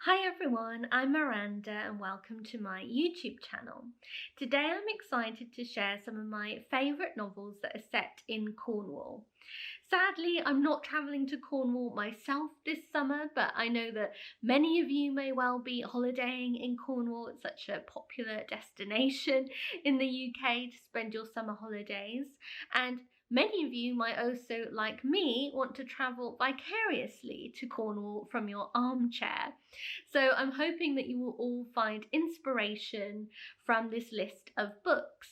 Hi everyone, I'm Miranda and welcome to my YouTube channel. Today I'm excited to share some of my favourite novels that are set in Cornwall. Sadly, I'm not travelling to Cornwall myself this summer, but I know that many of you may well be holidaying in Cornwall. It's such a popular destination in the UK to spend your summer holidays, and many of you might also, like me, want to travel vicariously to Cornwall from your armchair. So I'm hoping that you will all find inspiration from this list of books.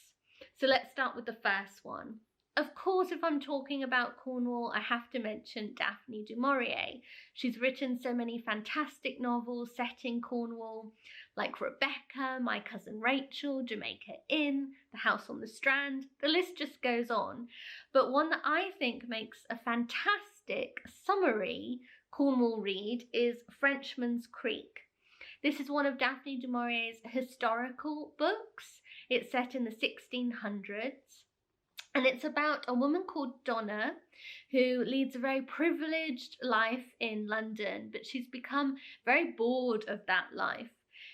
So let's start with the first one. Of course, if I'm talking about Cornwall, I have to mention Daphne du Maurier. She's written so many fantastic novels set in Cornwall, like Rebecca, My Cousin Rachel, Jamaica Inn, The House on the Strand. The list just goes on. But one that I think makes a fantastic summary Cornwall read is Frenchmans Creek. This is one of Daphne du Maurier's historical books. It's set in the 1600s. And it's about a woman called Donna who leads a very privileged life in London, but she's become very bored of that life.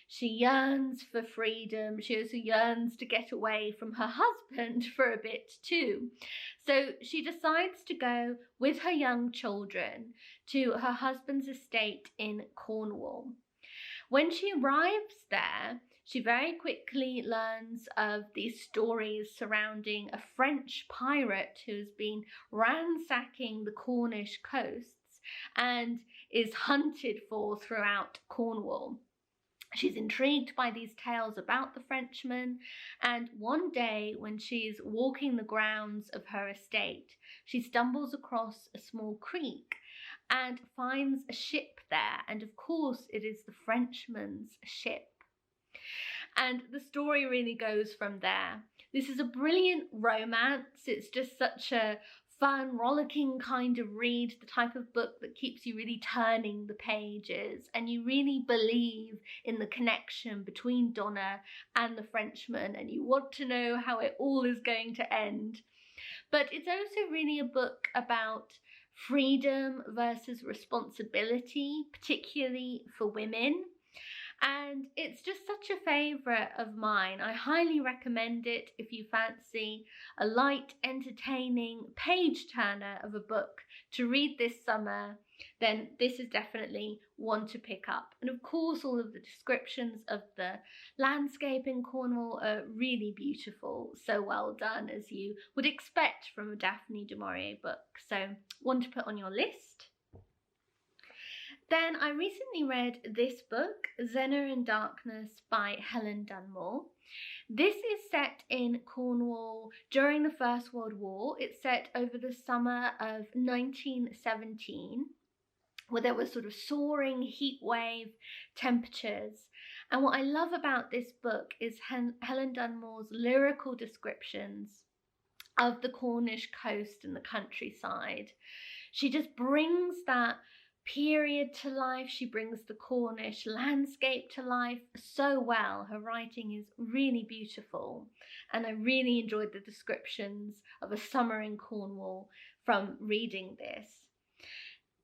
She yearns for freedom. She also yearns to get away from her husband for a bit too. So she decides to go with her young children to her husband's estate in Cornwall. When she arrives there, she very quickly learns of these stories surrounding a French pirate who's been ransacking the Cornish coasts and is hunted for throughout Cornwall. She's intrigued by these tales about the Frenchman, and one day when she's walking the grounds of her estate, she stumbles across a small creek and finds a ship there, and of course it is the Frenchman's ship. And the story really goes from there. This is a brilliant romance. It's just such a fun, rollicking kind of read, the type of book that keeps you really turning the pages, and you really believe in the connection between Donna and the Frenchman, and you want to know how it all is going to end. But it's also really a book about freedom versus responsibility, particularly for women. And it's just such a favourite of mine. I highly recommend it if you fancy a light, entertaining page turner of a book to read this summer. Then this is definitely one to pick up. And of course, all of the descriptions of the landscape in Cornwall are really beautiful, so well done, as you would expect from a Daphne du Maurier book. So one to put on your list. Then I recently read this book, Zenner and Darkness by Helen Dunmore. This is set in Cornwall during the First World War. It's set over the summer of 1917, where there was sort of soaring heatwave temperatures. And what I love about this book is Helen Dunmore's lyrical descriptions of the Cornish coast and the countryside. She just brings that period to life. She brings the Cornish landscape to life so well. Her writing is really beautiful, and I really enjoyed the descriptions of a summer in Cornwall from reading this.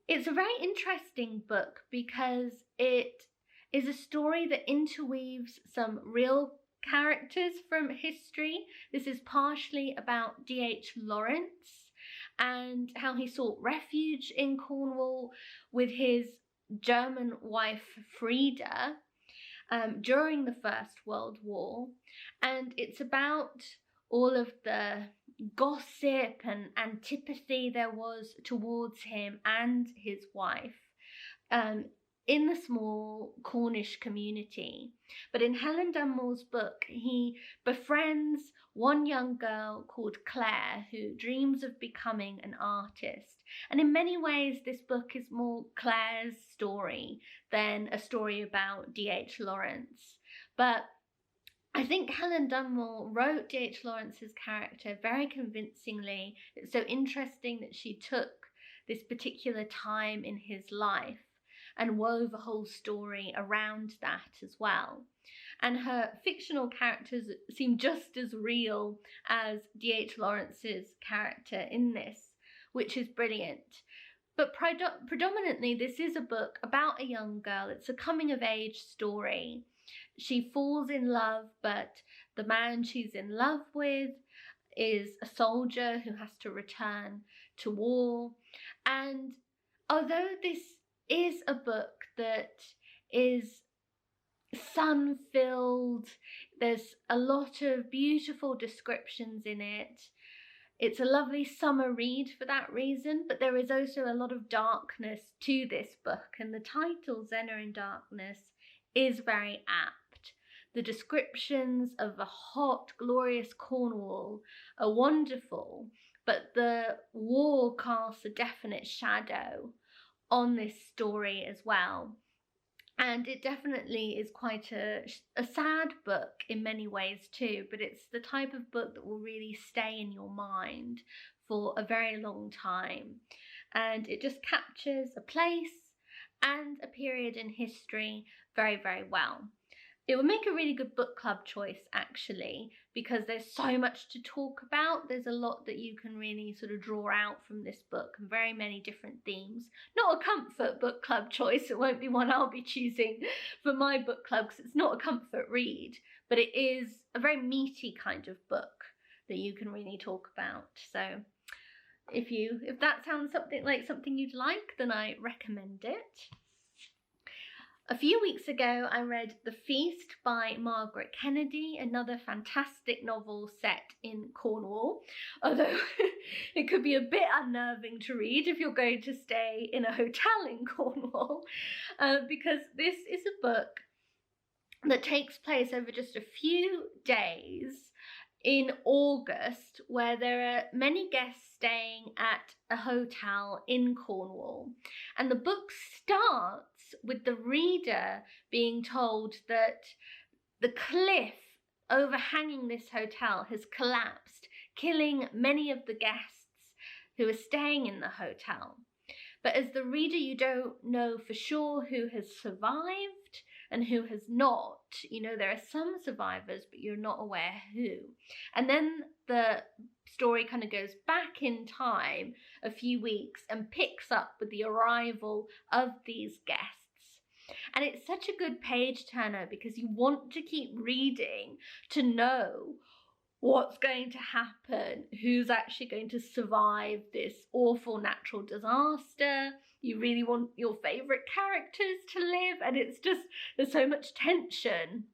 It's a very interesting book because it is a story that interweaves some real characters from history. This is partially about D.H. Lawrence and how he sought refuge in Cornwall with his German wife Frida during the First World War. And it's about all of the gossip and antipathy there was towards him and his wife in the small Cornish community. But in Helen Dunmore's book, he befriends one young girl called Claire who dreams of becoming an artist. And in many ways, this book is more Claire's story than a story about D.H. Lawrence. But I think Helen Dunmore wrote D.H. Lawrence's character very convincingly. It's so interesting that she took this particular time in his life and wove a whole story around that as well. And her fictional characters seem just as real as D.H. Lawrence's character in this, which is brilliant. But predominantly this is a book about a young girl. It's a coming of age story. She falls in love, but the man she's in love with is a soldier who has to return to war. And although this is a book that is sun-filled, there's a lot of beautiful descriptions in it. It's a lovely summer read for that reason, but there is also a lot of darkness to this book, and the title, Zenner and Darkness, is very apt. The descriptions of the hot, glorious Cornwall are wonderful, but the war casts a definite shadow on this story as well. And it definitely is quite a sad book in many ways too, but it's the type of book that will really stay in your mind for a very long time. And it just captures a place and a period in history very, very well. It would make a really good book club choice, actually, because there's so much to talk about. There's a lot that you can really sort of draw out from this book, and very many different themes. Not a comfort book club choice. It won't be one I'll be choosing for my book club, because it's not a comfort read, but it is a very meaty kind of book that you can really talk about. So if that sounds something you'd like, then I recommend it. A few weeks ago, I read The Feast by Margaret Kennedy, another fantastic novel set in Cornwall, although it could be a bit unnerving to read if you're going to stay in a hotel in Cornwall, because this is a book that takes place over just a few days in August, where there are many guests staying at a hotel in Cornwall. And the book starts with the reader being told that the cliff overhanging this hotel has collapsed, killing many of the guests who are staying in the hotel. But as the reader, you don't know for sure who has survived and who has not. You know, there are some survivors, but you're not aware who. And then the story kind of goes back in time a few weeks and picks up with the arrival of these guests. And it's such a good page turner because you want to keep reading to know what's going to happen, who's actually going to survive this awful natural disaster. You really want your favourite characters to live, and there's so much tension.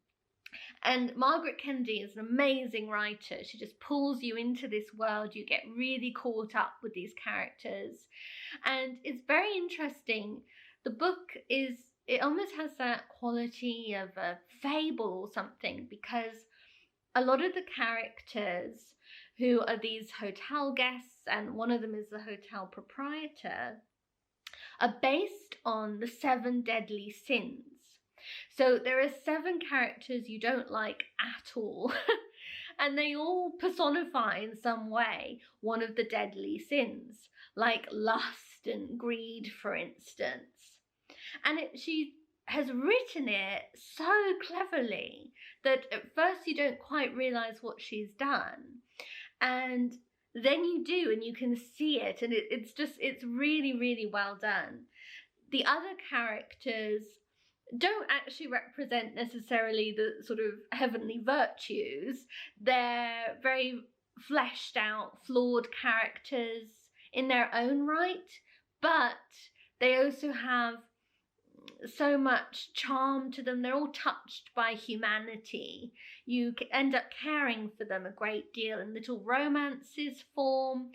And Margaret Kennedy is an amazing writer. She just pulls you into this world. You get really caught up with these characters. And it's very interesting. The book it almost has that quality of a fable or something, because a lot of the characters who are these hotel guests, and one of them is the hotel proprietor, are based on the 7 deadly sins. So there are 7 characters you don't like at all, and they all personify in some way one of the deadly sins, like lust and greed, for instance. And she has written it so cleverly that at first you don't quite realise what she's done. And then you do, and you can see it, and it's really, really well done. The other characters don't actually represent necessarily the sort of heavenly virtues. They're very fleshed out, flawed characters in their own right, but they also have so much charm to them. They're all touched by humanity. You end up caring for them a great deal, and little romances form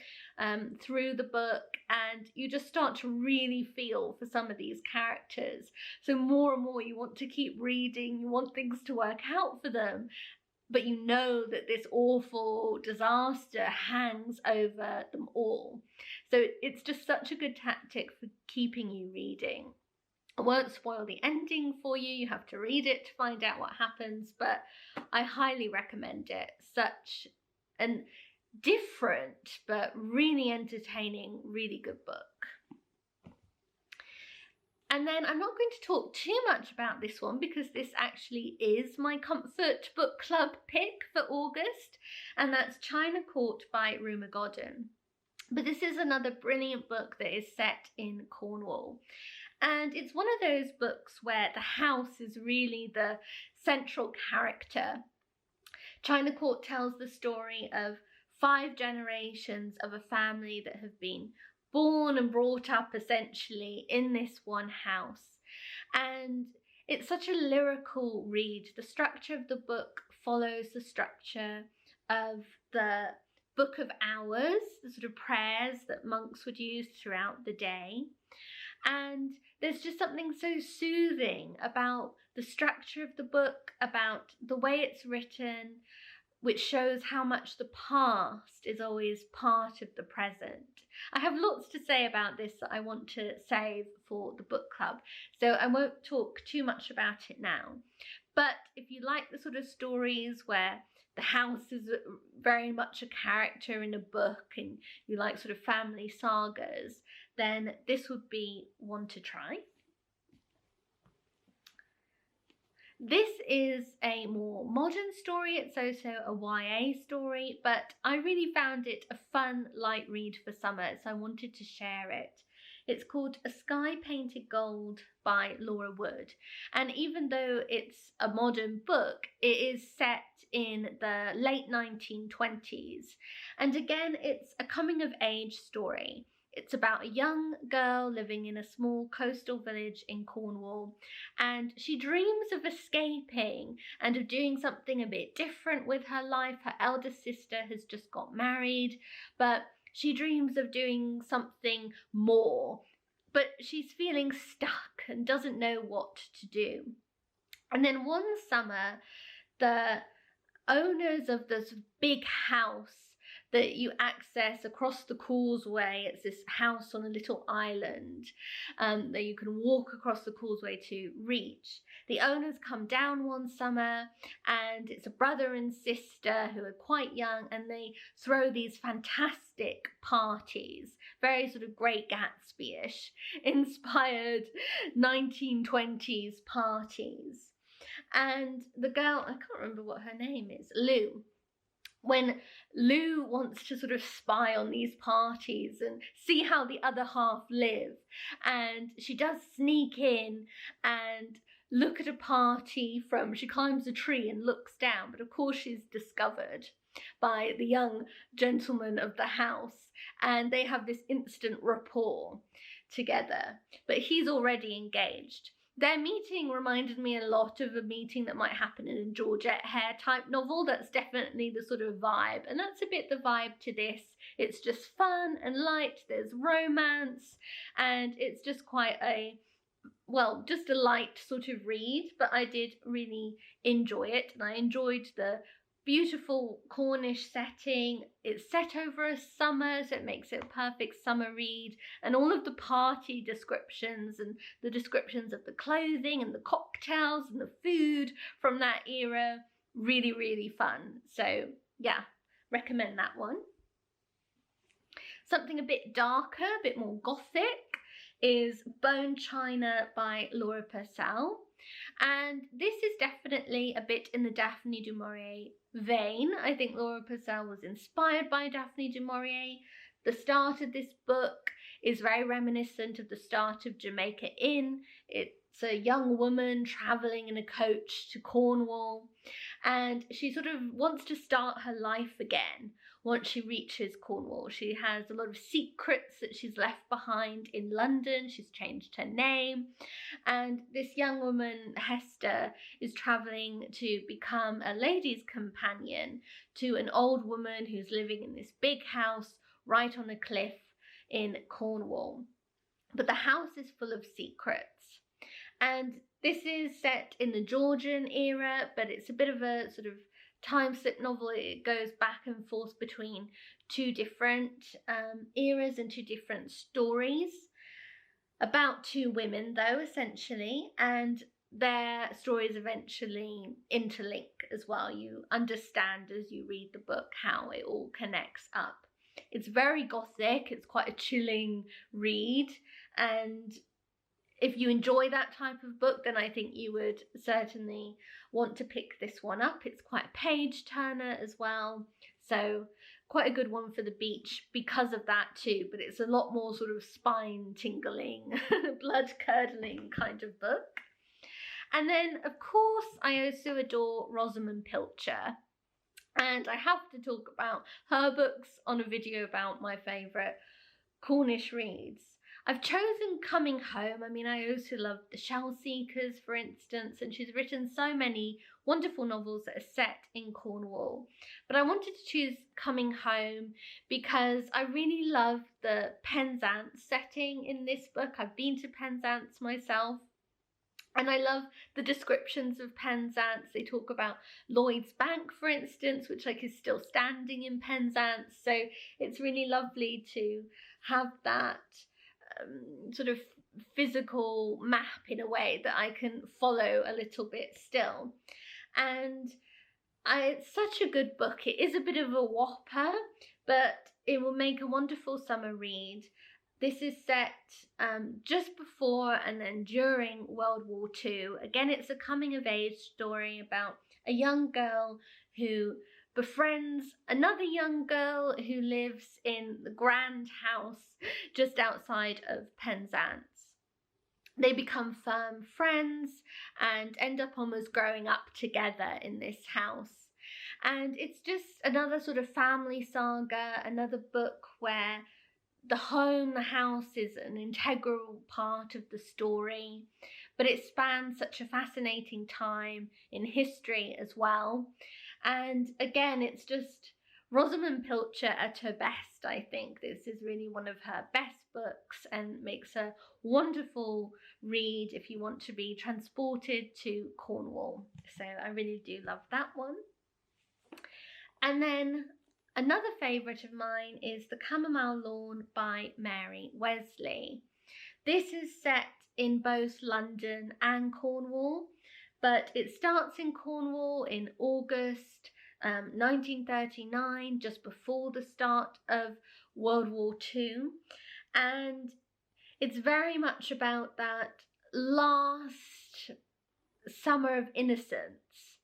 through the book, and you just start to really feel for some of these characters. So more and more you want to keep reading, you want things to work out for them, but you know that this awful disaster hangs over them all. So it's just such a good tactic for keeping you reading. I won't spoil the ending for you. You have to read it to find out what happens, but I highly recommend it. Such a different but really entertaining, really good book. And then I'm not going to talk too much about this one because this actually is my comfort book club pick for August, and that's China Court by Rumer Godden. But this is another brilliant book that is set in Cornwall. And it's one of those books where the house is really the central character. China Court tells the story of 5 generations of a family that have been born and brought up essentially in this one house. And it's such a lyrical read. The structure of the book follows the structure of the Book of Hours, the sort of prayers that monks would use throughout the day. And there's just something so soothing about the structure of the book, about the way it's written, which shows how much the past is always part of the present. I have lots to say about this that I want to save for the book club, so I won't talk too much about it now. But if you like the sort of stories where the house is very much a character in a book and you like sort of family sagas, then this would be one to try. This is a more modern story. It's also a YA story, but I really found it a fun, light read for summer, so I wanted to share it. It's called A Sky Painted Gold by Laura Wood. And even though it's a modern book, it is set in the late 1920s. And again, it's a coming of age story. It's about a young girl living in a small coastal village in Cornwall, and she dreams of escaping and of doing something a bit different with her life. Her elder sister has just got married, but she dreams of doing something more, but she's feeling stuck and doesn't know what to do. And then one summer, the owners of this big house that you access across the causeway, it's this house on a little island that you can walk across the causeway to reach. The owners come down one summer, and it's a brother and sister who are quite young, and they throw these fantastic parties, very sort of Great Gatsby-ish inspired 1920s parties. And the girl, I can't remember what her name is, Lou. When Lou wants to sort of spy on these parties and see how the other half live, and she does sneak in and look at a party she climbs a tree and looks down, but of course she's discovered by the young gentleman of the house, and they have this instant rapport together, but he's already engaged. Their meeting reminded me a lot of a meeting that might happen in a Georgette Hare type novel. That's definitely the sort of vibe, and that's a bit the vibe to this. It's just fun and light, there's romance, and it's just quite just a light sort of read, but I did really enjoy it, and I enjoyed the beautiful Cornish setting. It's set over a summer, so it makes it a perfect summer read, and all of the party descriptions and the descriptions of the clothing and the cocktails and the food from that era, really, really fun. So yeah, recommend that one. Something a bit darker, a bit more gothic is Bone China by Laura Purcell. And this is definitely a bit in the Daphne du Maurier vein. I think Laura Purcell was inspired by Daphne du Maurier. The start of this book is very reminiscent of the start of Jamaica Inn. It's a young woman travelling in a coach to Cornwall, and she sort of wants to start her life again once she reaches Cornwall. She has a lot of secrets that she's left behind in London. She's changed her name. And this young woman, Hester, is travelling to become a lady's companion to an old woman who's living in this big house right on a cliff in Cornwall. But the house is full of secrets. And this is set in the Georgian era, but it's a bit of a sort of time slip novel. It goes back and forth between 2 different eras and 2 different stories about 2 women, though, essentially, and their stories eventually interlink as well. You understand as you read the book how it all connects up. It's very gothic. It's quite a chilling read, and if you enjoy that type of book, then I think you would certainly want to pick this one up. It's quite a page turner as well, so quite a good one for the beach because of that too, but it's a lot more sort of spine tingling, blood curdling kind of book. And then, of course, I also adore Rosamund Pilcher. And I have to talk about her books on a video about my favourite Cornish reads. I've chosen Coming Home. I mean, I also love The Shell Seekers, for instance, and she's written so many wonderful novels that are set in Cornwall. But I wanted to choose Coming Home because I really love the Penzance setting in this book. I've been to Penzance myself. And I love the descriptions of Penzance. They talk about Lloyd's Bank, for instance, which is still standing in Penzance. So it's really lovely to have that sort of physical map in a way that I can follow a little bit still. And it's such a good book. It is a bit of a whopper, but it will make a wonderful summer read. This is set just before and then during World War II. Again, it's a coming-of-age story about a young girl who befriends another young girl who lives in the grand house just outside of Penzance. They become firm friends and end up almost growing up together in this house. And it's just another sort of family saga, another book where the home, the house is an integral part of the story, but it spans such a fascinating time in history as well. And again, it's just Rosamund Pilcher at her best, I think. This is really one of her best books and makes a wonderful read if you want to be transported to Cornwall. So I really do love that one. And then another favourite of mine is The Chamomile Lawn by Mary Wesley. This is set in both London and Cornwall, but it starts in Cornwall in August 1939, just before the start of World War II. And it's very much about that last summer of innocence.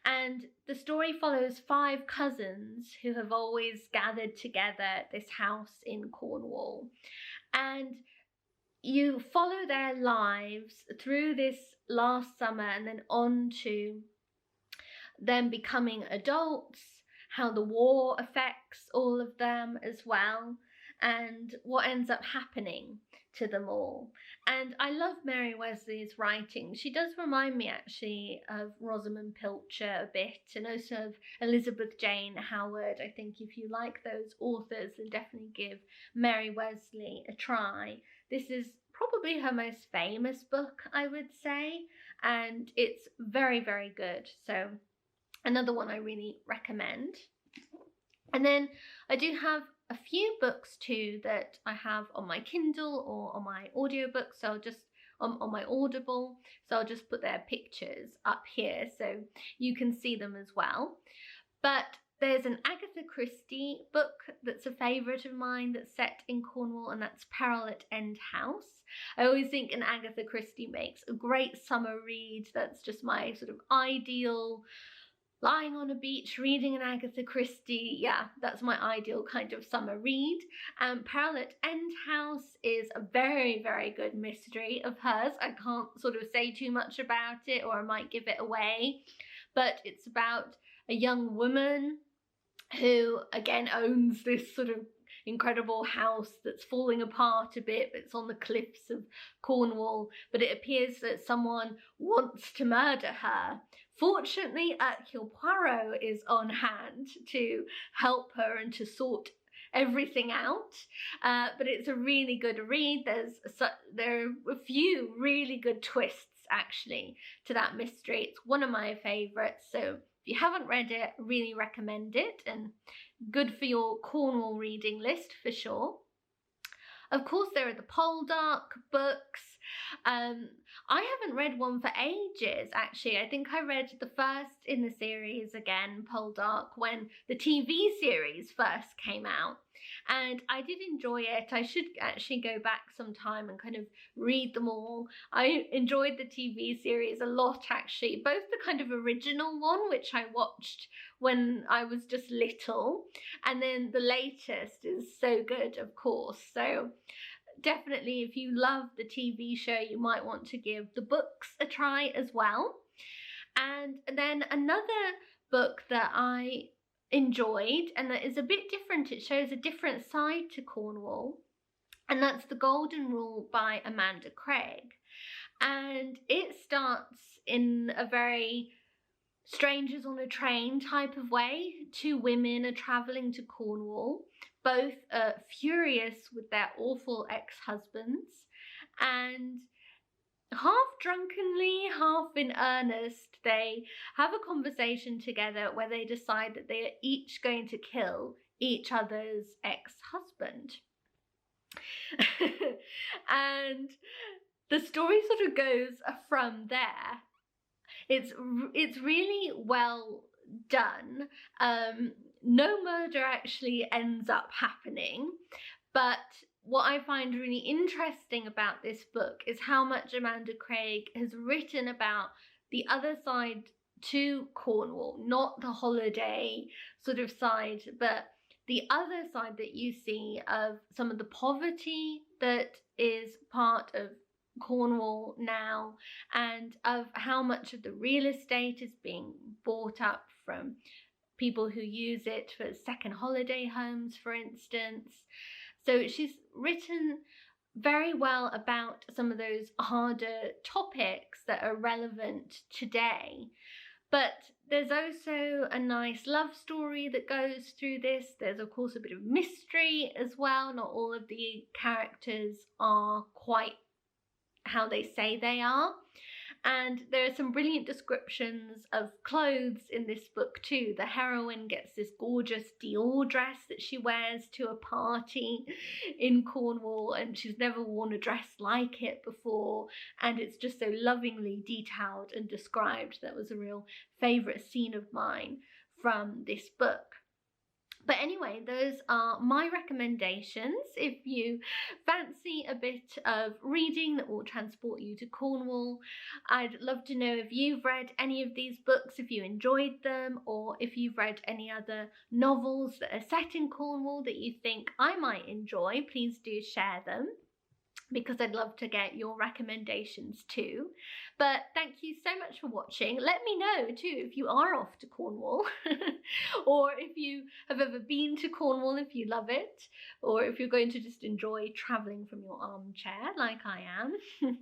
And the story follows 5 cousins who have always gathered together at this house in Cornwall. And you follow their lives through this last summer and then on to them becoming adults, how the war affects all of them as well, and what ends up happening to them all. And I love Mary Wesley's writing. She does remind me actually of Rosamund Pilcher a bit, and also of Elizabeth Jane Howard. I think if you like those authors, then definitely give Mary Wesley a try. This is probably her most famous book, I would say, and it's very, very good. So another one I really recommend. And then I do have a few books too that I have on my Kindle or on my audiobook, so I'll just on my Audible, so I'll just put their pictures up here so you can see them as well. But there's an Agatha Christie book that's a favourite of mine that's set in Cornwall, and that's Peril at End House. I always think an Agatha Christie makes a great summer read. That's just my sort of ideal, lying on a beach, reading an Agatha Christie. Yeah, that's my ideal kind of summer read. Peril at End House is a very, very good mystery of hers. I can't sort of say too much about it or I might give it away. But it's about a young woman who, again, owns this sort of incredible house that's falling apart a bit. It's on the cliffs of Cornwall, but it appears that someone wants to murder her. Fortunately, Hercule Poirot is on hand to help her and to sort everything out, but it's a really good read. There are a few really good twists actually to that mystery. It's one of my favourites, so if you haven't read it, I really recommend it, and good for your Cornwall reading list for sure. Of course, there are the Poldark books. I haven't read one for ages, actually. I think I read the first in the series again, Poldark, when the TV series first came out. And I did enjoy it. I should actually go back sometime and kind of read them all. I enjoyed the TV series a lot, actually. Both the kind of original one, which I watched when I was just little, and then the latest is so good, of course. So definitely, if you love the TV show, you might want to give the books a try as well. And then another book that I enjoyed, and that is a bit different, it shows a different side to Cornwall, and that's The Golden Rule by Amanda Craig. And it starts in a very strangers on a train type of way. Two women are travelling to Cornwall. Both are furious with their awful ex-husbands, and half drunkenly, half in earnest, they have a conversation together where they decide that they are each going to kill each other's ex-husband. And the story sort of goes from there. It's really well done. No murder actually ends up happening, but what I find really interesting about this book is how much Amanda Craig has written about the other side to Cornwall, not the holiday sort of side, but the other side that you see of some of the poverty that is part of Cornwall now, and of how much of the real estate is being bought up from people who use it for second holiday homes, for instance. So she's written very well about some of those harder topics that are relevant today. But there's also a nice love story that goes through this. There's of course a bit of mystery as well. Not all of the characters are quite how they say they are. And there are some brilliant descriptions of clothes in this book too. The heroine gets this gorgeous Dior dress that she wears to a party in Cornwall, and she's never worn a dress like it before, and it's just so lovingly detailed and described. That was a real favourite scene of mine from this book. But anyway, those are my recommendations. If you fancy a bit of reading that will transport you to Cornwall, I'd love to know if you've read any of these books, if you enjoyed them, or if you've read any other novels that are set in Cornwall that you think I might enjoy. Please do share them, because I'd love to get your recommendations too. But thank you so much for watching. Let me know too if you are off to Cornwall or if you have ever been to Cornwall, if you love it, or if you're going to just enjoy travelling from your armchair like I am.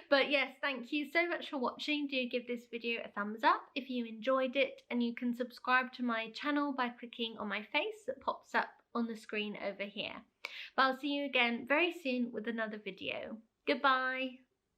But yes, thank you so much for watching. Do give this video a thumbs up if you enjoyed it, and you can subscribe to my channel by clicking on my face that pops up on the screen over here. But I'll see you again very soon with another video. Goodbye.